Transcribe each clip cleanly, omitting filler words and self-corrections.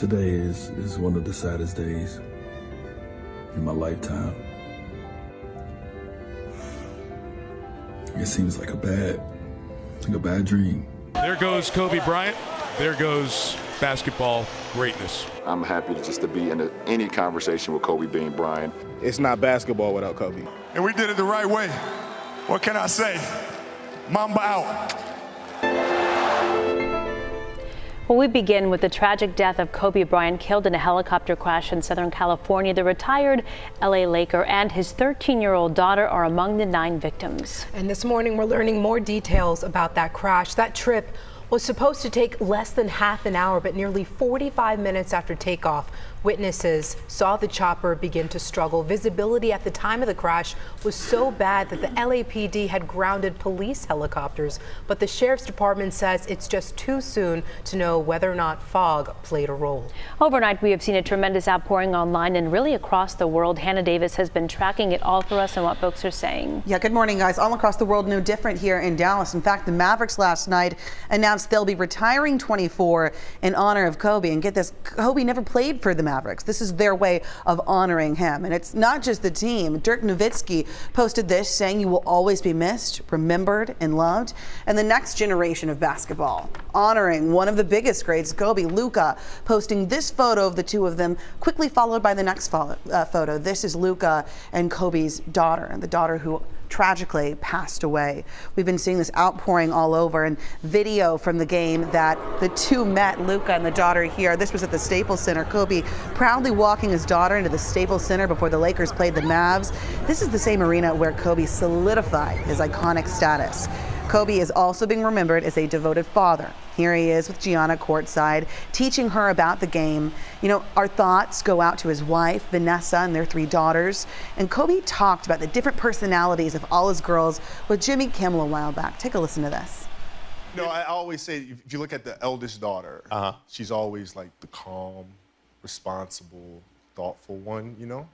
Today is one of the saddest days in my lifetime. It seems like a bad dream. There goes Kobe Bryant. There goes basketball greatness. I'm happy to be in any conversation with Kobe being Bryant. It's not basketball without Kobe. And we did it the right way. What can I say? Mamba out. Well, we begin with the tragic death of Kobe Bryant, killed in a helicopter crash in Southern California. The retired LA Laker and his 13-year-old daughter are among the 9 victims. And this morning, we're learning more details about that crash. That trip was supposed to take less than half an hour, but nearly 45 minutes after takeoff, witnesses saw the chopper begin to struggle. Visibility at the time of the crash was so bad that the LAPD had grounded police helicopters, but the sheriff's department says it's just too soon to know whether or not fog played a role. Overnight, we have seen a tremendous outpouring online and really across the world. Hannah Davis has been tracking it all for us and what folks are saying. Yeah, good morning, guys. All across the world, no different here in Dallas. In fact, the Mavericks last night announced they'll be retiring 24 in honor of Kobe. And get this, Kobe never played for the Mavericks. This is their way of honoring him. And it's not just the team. Dirk Nowitzki posted this saying, "You will always be missed, remembered, and loved." And the next generation of basketball honoring one of the biggest greats, Kobe. Luka posting this photo of the two of them, quickly followed by the next photo. This is Luka and Kobe's daughter, and the daughter who tragically passed away. We've been seeing this outpouring all over, and video from the game that the two met, Luka and the daughter here. This was at the Staples Center. Kobe proudly walking his daughter into the Staples Center before the Lakers played the Mavs. This is the same arena where Kobe solidified his iconic status. Kobe is also being remembered as a devoted father. Here he is with Gianna courtside, teaching her about the game. You know, our thoughts go out to his wife, Vanessa, and their 3 daughters. And Kobe talked about the different personalities of all his girls with Jimmy Kimmel a while back. Take a listen to this. You know, I always say, if you look at the eldest daughter, she's always like the calm, responsible, thoughtful one, you know?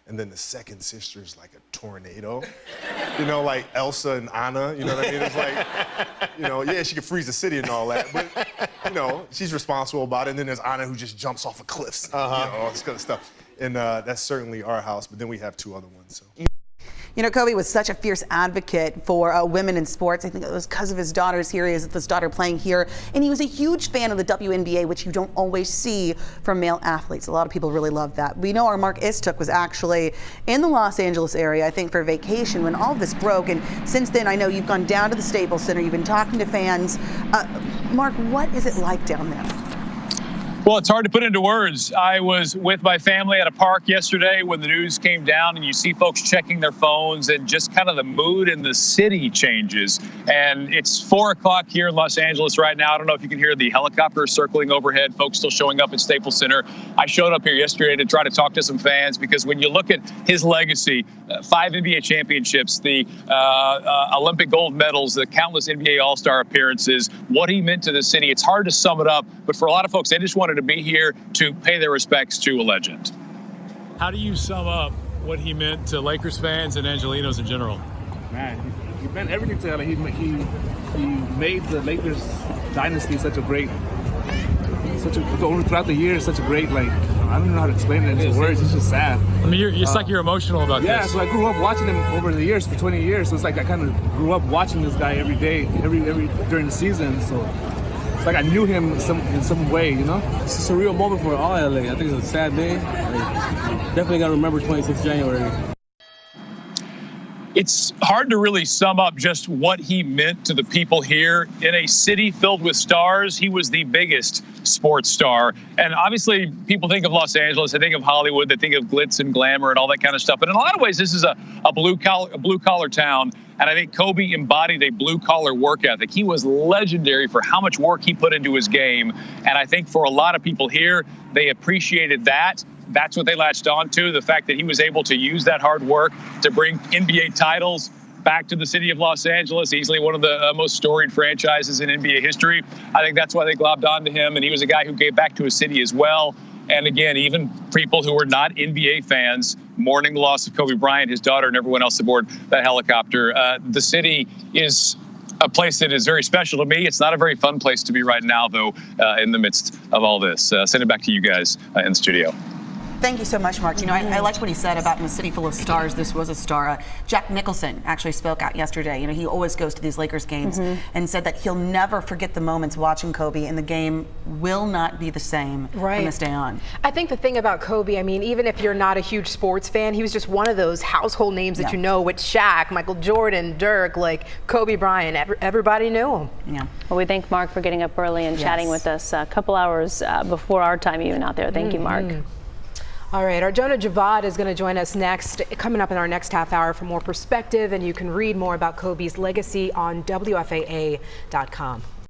And then the second sister is like a tornado. You know, like Elsa and Anna, you know what I mean? It's like, you know, yeah, she can freeze the city and all that, but, you know, she's responsible about it. And then there's Anna who just jumps off of cliffs, you know, all this kind of stuff. And that's certainly our house, but then we have 2 other ones, so. You know, Kobe was such a fierce advocate for women in sports. I think it was because of his daughters. Here he is with his daughter playing here. And he was a huge fan of the WNBA, which you don't always see from male athletes. A lot of people really love that. We know our Mark Istuk was actually in the Los Angeles area, I think, for vacation when all of this broke. And since then, I know you've gone down to the Staples Center. You've been talking to fans. Mark, what is it like down there? Well, it's hard to put into words. I was with my family at a park yesterday when the news came down, and you see folks checking their phones, and just kind of the mood in the city changes. And it's 4 o'clock here in Los Angeles right now. I don't know if you can hear the helicopter circling overhead, folks still showing up at Staples Center. I showed up here yesterday to try to talk to some fans, because when you look at his legacy, 5 NBA championships, the Olympic gold medals, the countless NBA All-Star appearances, what he meant to the city, it's hard to sum it up. But for a lot of folks, they just wanted to be here to pay their respects to a legend. How do you sum up what he meant to Lakers fans and Angelinos in general? Man, he meant everything to LA. He made the Lakers dynasty throughout the years, such a great, like, I don't even know how to explain it in words. It's just sad. I mean, it's like you're emotional about this. Yeah, so I grew up watching him over the years, for 20 years. So it's like I kind of grew up watching this guy every day, every during the season. So it's like I knew him in some way, you know? It's a surreal moment for all LA. I think it's a sad day. Definitely got to remember 26th January. It's hard to really sum up just what he meant to the people here. In a city filled with stars, he was the biggest sports star. And obviously, people think of Los Angeles, they think of Hollywood, they think of glitz and glamour and all that kind of stuff. But in a lot of ways, this is a blue-collar town. And I think Kobe embodied a blue-collar work ethic. He was legendary for how much work he put into his game. And I think for a lot of people here, they appreciated that. That's what they latched on to, the fact that he was able to use that hard work to bring NBA titles back to the city of Los Angeles, easily one of the most storied franchises in NBA history. I think that's why they globbed onto him, and he was a guy who gave back to his city as well. And again, even people who were not NBA fans mourning the loss of Kobe Bryant, his daughter, and everyone else aboard that helicopter. The city is a place that is very special to me. It's not a very fun place to be right now, though, in the midst of all this. Send it back to you guys in the studio. Thank you so much, Mark. You know, I liked what he said about in a city full of stars, this was a star. Jack Nicholson actually spoke out yesterday. You know, he always goes to these Lakers games and said that he'll never forget the moments watching Kobe, and the game will not be the same from this day on. I think the thing about Kobe, I mean, even if you're not a huge sports fan, he was just one of those household names that you know, with Shaq, Michael Jordan, Dirk, like Kobe Bryant. Everybody knew him. Yeah. Well, we thank Mark for getting up early and chatting with us a couple hours before our time even out there. Thank you, Mark. All right, our Jonah Javad is going to join us next, coming up in our next half hour for more perspective, and you can read more about Kobe's legacy on WFAA.com.